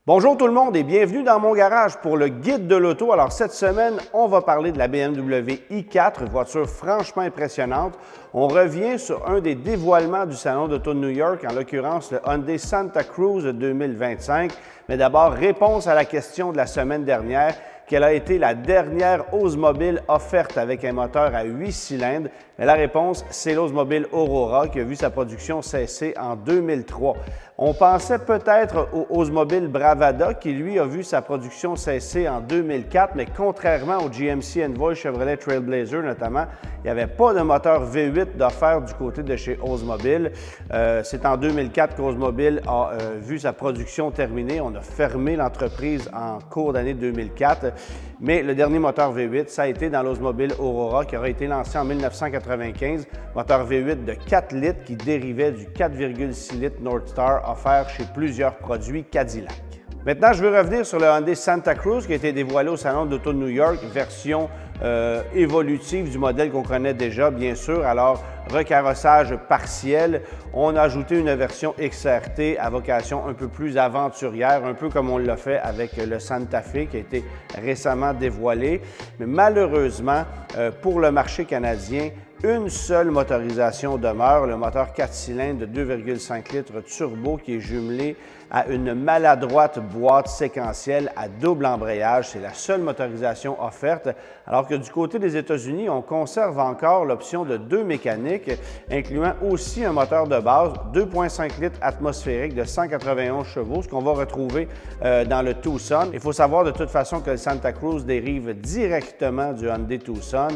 Bonjour tout le monde et bienvenue dans mon garage pour le guide de l'auto. Alors cette semaine, on va parler de la BMW i4, une voiture franchement impressionnante. On revient sur un des dévoilements du Salon d'Auto de New York, en l'occurrence le Hyundai Santa Cruz 2025. Mais d'abord, réponse à la question de la semaine dernière. Quelle a été la dernière Oldsmobile offerte avec un moteur à 8 cylindres? Mais la réponse, c'est l'Oldsmobile Aurora qui a vu sa production cesser en 2003. On pensait peut-être au Oldsmobile Bravada qui, lui, a vu sa production cesser en 2004, mais contrairement au GMC Envoy Chevrolet Trailblazer notamment, il n'y avait pas de moteur V8 d'offert du côté de chez Oldsmobile. C'est en 2004 qu'Oldsmobile a vu sa production terminée. On a fermé l'entreprise en cours d'année 2004. Mais le dernier moteur V8, ça a été dans l'Oldsmobile Aurora qui aurait été lancé en 1995. Moteur V8 de 4 litres qui dérivait du 4,6 litres Northstar offert chez plusieurs produits Cadillac. Maintenant, je veux revenir sur le Hyundai Santa Cruz qui a été dévoilé au Salon d'Auto de New York, version évolutive du modèle qu'on connaît déjà, bien sûr. Alors, recarrossage partiel. On a ajouté une version XRT à vocation un peu plus aventurière, un peu comme on l'a fait avec le Santa Fe qui a été récemment dévoilé. Mais malheureusement, pour le marché canadien, une seule motorisation demeure, le moteur 4 cylindres de 2,5 litres turbo qui est jumelé à une maladroite boîte séquentielle à double embrayage. C'est la seule motorisation offerte, alors que du côté des États-Unis, on conserve encore l'option de 2 mécaniques, incluant aussi un moteur de base 2,5 litres atmosphérique de 191 chevaux, ce qu'on va retrouver dans le Tucson. Il faut savoir de toute façon que le Santa Cruz dérive directement du Hyundai Tucson.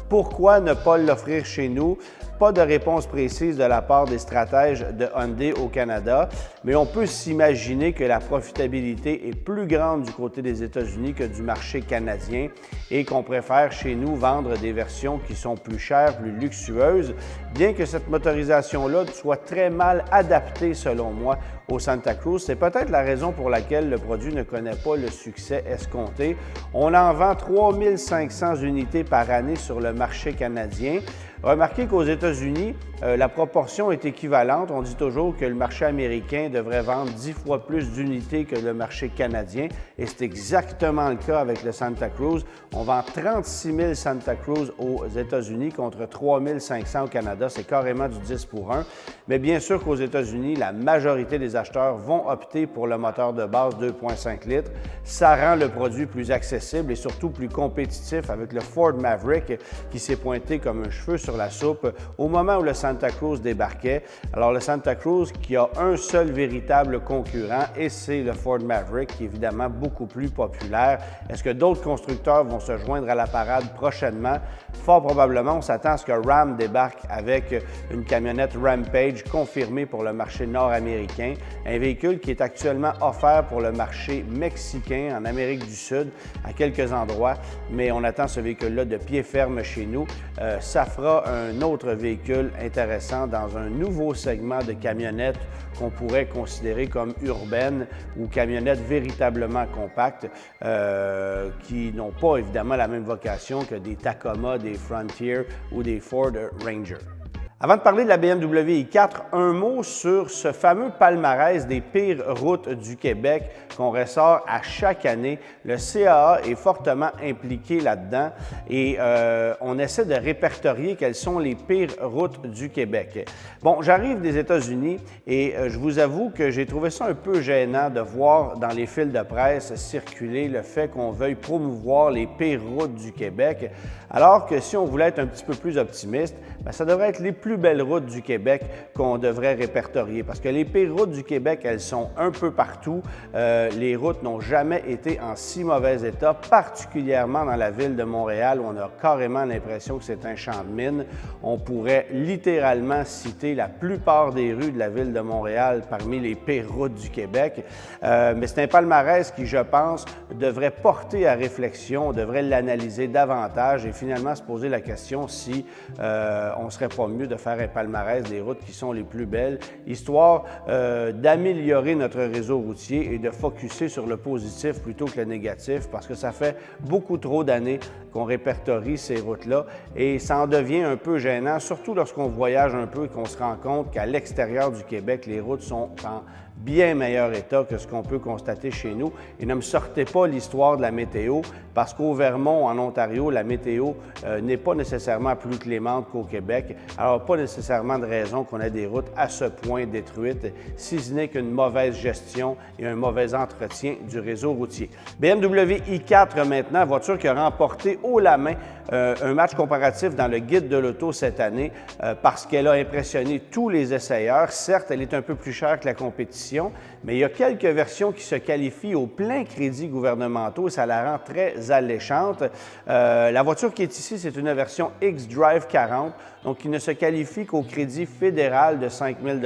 Pourquoi ne pas l'offrir chez nous? Pas de réponse précise de la part des stratèges de Hyundai au Canada, mais on peut s'imaginer que la profitabilité est plus grande du côté des États-Unis que du marché canadien et qu'on préfère chez nous vendre des versions qui sont plus chères, plus luxueuses, bien que cette motorisation-là soit très mal adaptée, selon moi, au Santa Cruz. C'est peut-être la raison pour laquelle le produit ne connaît pas le succès escompté. On en vend 3500 unités par année sur le marché canadien. Remarquez qu'aux États-Unis, la proportion est équivalente. On dit toujours que le marché américain devrait vendre 10 fois plus d'unités que le marché canadien et c'est exactement le cas avec le Santa Cruz. On vend 36 000 Santa Cruz aux États-Unis contre 3 500 au Canada. C'est carrément du 10 pour 1. Mais bien sûr qu'aux États-Unis, la majorité des acheteurs vont opter pour le moteur de base 2,5 litres. Ça rend le produit plus accessible et surtout plus compétitif avec le Ford Maverick qui s'est pointé comme un cheveu sur la soupe au moment où le Santa Cruz débarquait. Alors le Santa Cruz qui a un seul véritable concurrent et c'est le Ford Maverick qui est évidemment beaucoup plus populaire. Est-ce que d'autres constructeurs vont se joindre à la parade prochainement? Fort probablement, on s'attend à ce que Ram débarque avec une camionnette Rampage confirmée pour le marché nord-américain, un véhicule qui est actuellement offert pour le marché mexicain en Amérique du Sud à quelques endroits, mais on attend ce véhicule-là de pied ferme chez nous. Ça fera un autre véhicule intéressant dans un nouveau segment de camionnettes qu'on pourrait considérer comme urbaines ou camionnettes véritablement compactes qui n'ont pas évidemment la même vocation que des Tacoma, des Frontier ou des Ford Ranger. Avant de parler de la BMW i4, un mot sur ce fameux palmarès des pires routes du Québec qu'on ressort à chaque année. Le CAA est fortement impliqué là-dedans et on essaie de répertorier quelles sont les pires routes du Québec. Bon, j'arrive des États-Unis et je vous avoue que j'ai trouvé ça un peu gênant de voir dans les fils de presse circuler le fait qu'on veuille promouvoir les pires routes du Québec, alors que si on voulait être un petit peu plus optimiste, bien, ça devrait être les plus belles routes du Québec qu'on devrait répertorier parce que les pires routes du Québec, elles sont un peu partout. Les routes n'ont jamais été en si mauvais état, particulièrement dans la ville de Montréal où on a carrément l'impression que c'est un champ de mine. On pourrait littéralement citer la plupart des rues de la ville de Montréal parmi les pires routes du Québec. Mais c'est un palmarès qui, je pense, devrait porter à réflexion, on devrait l'analyser davantage et finalement se poser la question si on ne serait pas mieux de faire un palmarès des routes qui sont les plus belles, histoire d'améliorer notre réseau routier et de focusser sur le positif plutôt que le négatif, parce que ça fait beaucoup trop d'années qu'on répertorie ces routes-là et ça en devient un peu gênant, surtout lorsqu'on voyage un peu et qu'on se rend compte qu'à l'extérieur du Québec, les routes sont en bien meilleur état que ce qu'on peut constater chez nous. Et ne me sortez pas l'histoire de la météo, parce qu'au Vermont, en Ontario, la météo n'est pas nécessairement plus clémente qu'au Québec. Alors, pas nécessairement de raison qu'on ait des routes à ce point détruites, si ce n'est qu'une mauvaise gestion et un mauvais entretien du réseau routier. BMW i4 maintenant, voiture qui a remporté haut la main un match comparatif dans le guide de l'auto cette année parce qu'elle a impressionné tous les essayeurs. Certes, elle est un peu plus chère que la compétition, mais il y a quelques versions qui se qualifient au plein crédit gouvernementaux et ça la rend très alléchante. La voiture qui est ici, c'est une version xDrive 40, donc qui ne se qualifie qu'au crédit fédéral de 5 000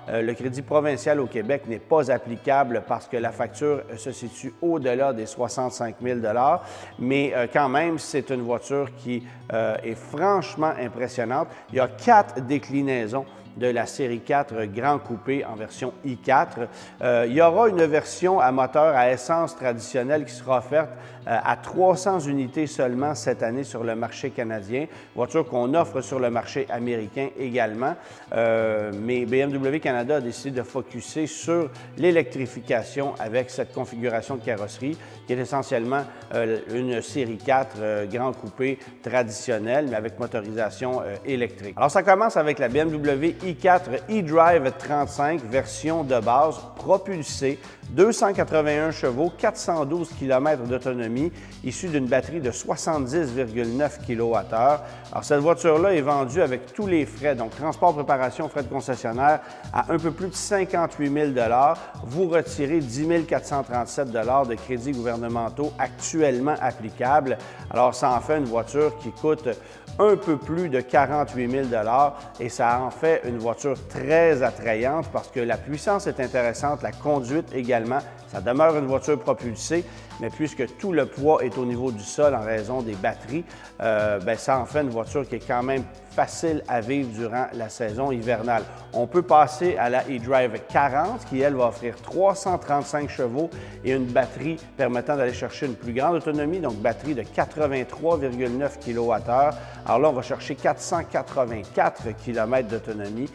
Le crédit provincial au Québec n'est pas applicable parce que la facture se situe au-delà des 65 000 mais quand même, c'est une voiture qui est franchement impressionnante. Il y a 4 déclinaisons de la série 4 Grand Coupé en version i4. Il y aura une version à moteur à essence traditionnelle qui sera offerte à 300 unités seulement cette année sur le marché canadien, voiture qu'on offre sur le marché américain également. Mais BMW Canada a décidé de focusser sur l'électrification avec cette configuration de carrosserie qui est essentiellement une série 4 Grand Coupé traditionnelle, mais avec motorisation électrique. Alors, ça commence avec la BMW i4 eDrive 35, version de base propulsée, 281 chevaux, 412 km d'autonomie, issue d'une batterie de 70,9 kWh. Alors, cette voiture-là est vendue avec tous les frais, donc transport, préparation, frais de concessionnaire, à un peu plus de 58 000 Vous retirez 10 437 de crédits gouvernementaux actuellement applicables. Alors, ça en fait une voiture qui coûte un peu plus de 48 000 et ça en fait une voiture très attrayante parce que la puissance est intéressante, la conduite également. Ça demeure une voiture propulsée, mais puisque tout le poids est au niveau du sol en raison des batteries, ça en fait une voiture qui est quand même facile à vivre durant la saison hivernale. On peut passer à la eDrive 40 qui, elle, va offrir 335 chevaux et une batterie permettant d'aller chercher une plus grande autonomie, donc batterie de 83,9 kWh. Alors là, on va chercher 484 km d'autonomie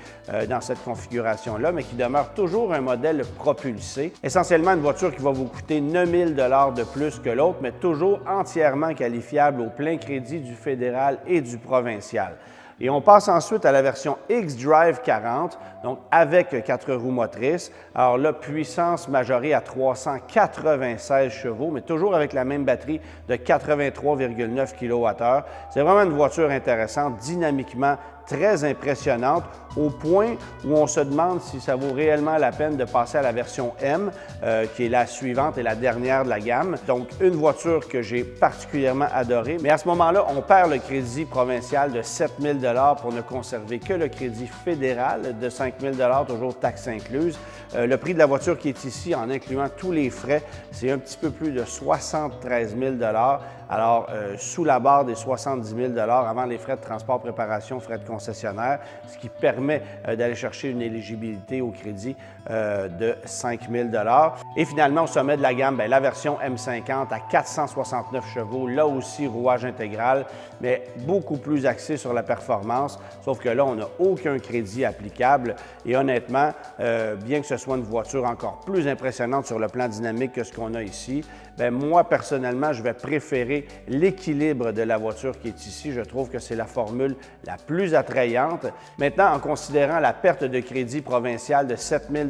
dans cette configuration-là, mais qui demeure toujours un modèle propulsé. Essentiellement, une voiture qui va vous coûter 9 000 de plus que l'autre, mais toujours entièrement qualifiable au plein crédit du fédéral et du provincial. Et on passe ensuite à la version xDrive 40, donc avec 4 roues motrices. Alors là, puissance majorée à 396 chevaux, mais toujours avec la même batterie de 83,9 kWh. C'est vraiment une voiture intéressante, dynamiquement très impressionnante, au point où on se demande si ça vaut réellement la peine de passer à la version M, qui est la suivante et la dernière de la gamme. Donc, une voiture que j'ai particulièrement adorée. Mais à ce moment-là, on perd le crédit provincial de 7 000 pour ne conserver que le crédit fédéral de 5 000 toujours taxes incluses. Le prix de la voiture qui est ici, en incluant tous les frais, c'est un petit peu plus de 73 000 Alors, sous la barre des 70 000 avant les frais de transport, préparation, frais de concessionnaire, ce qui permet d'aller chercher une éligibilité au crédit de 5 000 Et finalement, au sommet de la gamme, la version M50 à 469 chevaux, là aussi rouage intégral, mais beaucoup plus axé sur la performance, sauf que là, on n'a aucun crédit applicable. Et honnêtement, bien que ce soit une voiture encore plus impressionnante sur le plan dynamique que ce qu'on a ici, moi, personnellement, je vais préférer l'équilibre de la voiture qui est ici. Je trouve que c'est la formule la plus attrayante. Maintenant, en considérant la perte de crédit provincial de 7 000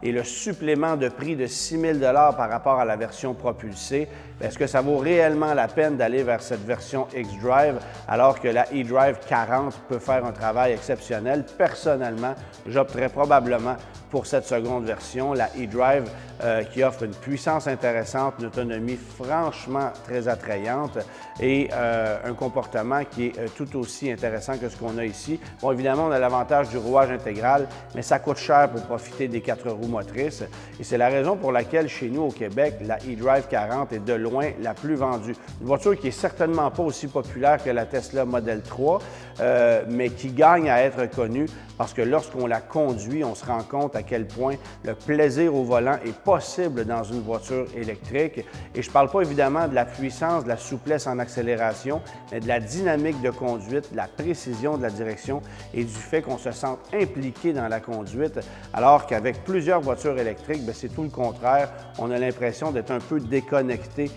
et le supplément de prix de 6 000 par rapport à la version propulsée, est-ce que ça vaut réellement la peine d'aller vers cette version xDrive alors que la eDrive 40 peut faire un travail exceptionnel? Personnellement, j'opterais probablement pour cette seconde version, la eDrive, qui offre une puissance intéressante, une autonomie franchement très attrayante et un comportement qui est tout aussi intéressant que ce qu'on a ici. Bon, évidemment, on a l'avantage du rouage intégral, mais ça coûte cher pour profiter des 4 roues motrices. Et c'est la raison pour laquelle, chez nous au Québec, la eDrive 40 est de loin la plus vendue. Une voiture qui est certainement pas aussi populaire que la Tesla Model 3, mais qui gagne à être connue parce que lorsqu'on la conduit, on se rend compte à quel point le plaisir au volant est possible dans une voiture électrique. Et je ne parle pas évidemment de la puissance, de la souplesse en accélération, mais de la dynamique de conduite, de la précision de la direction et du fait qu'on se sente impliqué dans la conduite, alors qu'avec plusieurs voitures électriques, c'est tout le contraire. On a l'impression d'être un peu déconnecté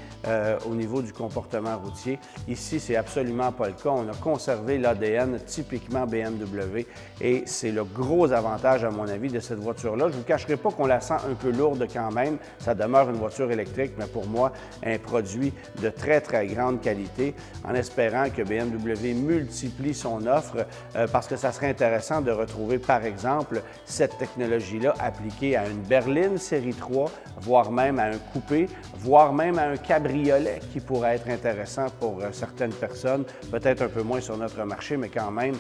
au niveau du comportement routier. Ici, c'est absolument pas le cas. On a conservé l'ADN typiquement BMW et c'est le gros avantage, à mon avis, de cette voiture-là. Je ne vous cacherai pas qu'on la sent un peu lourde quand même. Ça demeure une voiture électrique, mais pour moi, un produit de très, très grande qualité, en espérant que BMW multiplie son offre parce que ça serait intéressant de retrouver, par exemple, cette technologie-là appliquée à une berline série 3, voire même à un coupé, voire même à un cabriolet qui pourrait être intéressant pour certaines personnes, peut-être un peu moins sur notre marché, mais quand même,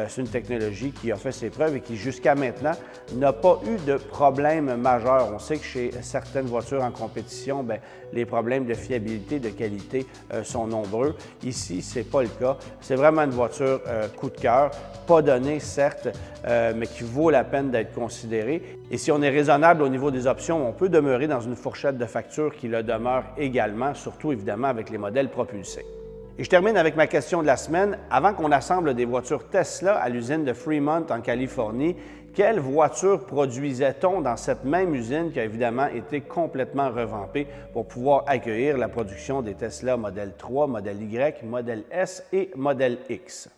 c'est une technologie qui a fait ses preuves et qui, jusqu'à maintenant, n'a pas eu de problème majeur. On sait que chez certaines voitures en compétition, les problèmes de fiabilité, de qualité sont nombreux. Ici, ce n'est pas le cas. C'est vraiment une voiture coup de cœur, pas donnée, certes, mais qui vaut la peine d'être considérée. Et si on est raisonnable au niveau des options, on peut demeurer dans une fourchette de facture qui le demeure également, surtout évidemment avec les modèles propulsés. Et je termine avec ma question de la semaine. Avant qu'on assemble des voitures Tesla à l'usine de Fremont en Californie, quelle voiture produisait-on dans cette même usine qui a évidemment été complètement revampée pour pouvoir accueillir la production des Tesla Model 3, Model Y, Model S et Model X?